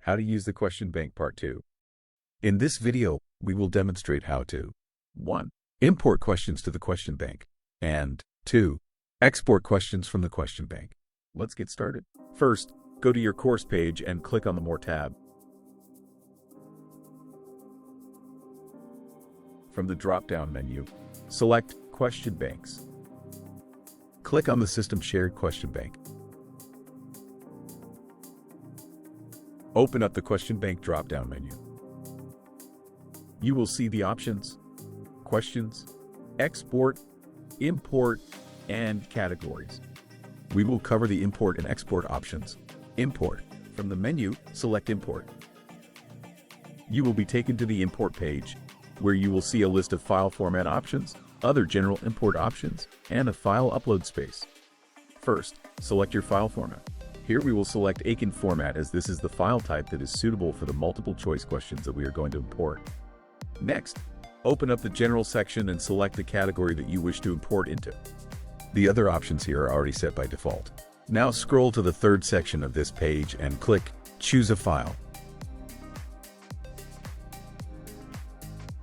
How to use the question bank part 2. In this video, we will demonstrate how to 1. Import questions to the question bank, and 2. Export questions from the question bank. Let's get started. First, go to your course page and click on the More tab. From the drop-down menu, select Question Banks. Click on the System Shared Question Bank. Open up the Question Bank drop-down menu. You will see the options, Questions, Export, Import, and Categories. We will cover the import and export options. Import. From the menu, select Import. You will be taken to the Import page, where you will see a list of file format options, other general import options, and a file upload space. First, select your file format. Here we will select ACN format, as this is the file type that is suitable for the multiple choice questions that we are going to import. Next, open up the General section and select the category that you wish to import into. The other options here are already set by default. Now scroll to the third section of this page and click Choose a File.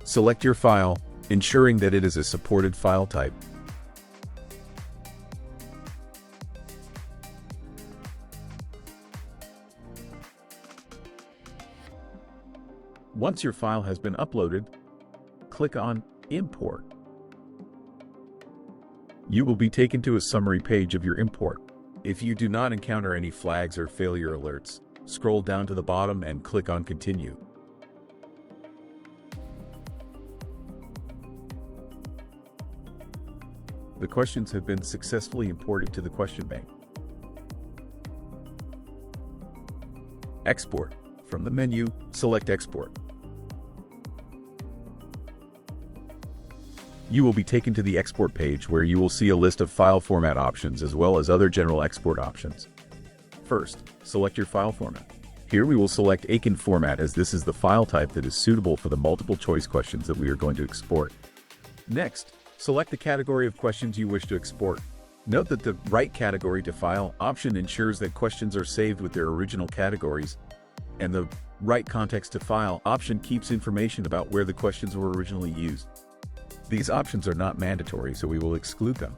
Select your file, ensuring that it is a supported file type. Once your file has been uploaded, click on Import. You will be taken to a summary page of your import. If you do not encounter any flags or failure alerts, scroll down to the bottom and click on Continue. The questions have been successfully imported to the question bank. Export. From the menu, select Export. You will be taken to the export page, where you will see a list of file format options as well as other general export options. First, select your file format. Here we will select ACN format, as this is the file type that is suitable for the multiple choice questions that we are going to export. Next, select the category of questions you wish to export. Note that the Write Category to File option ensures that questions are saved with their original categories, and the Write Context to File option keeps information about where the questions were originally used. These options are not mandatory, so we will exclude them.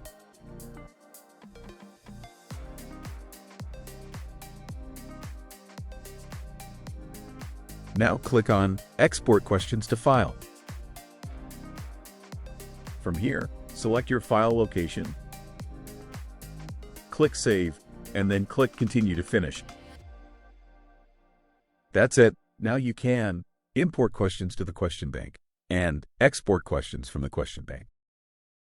Now click on Export Questions to File. From here, select your file location, click Save, and then click Continue to finish. That's it. Now you can import questions to the question bank and export questions from the question bank.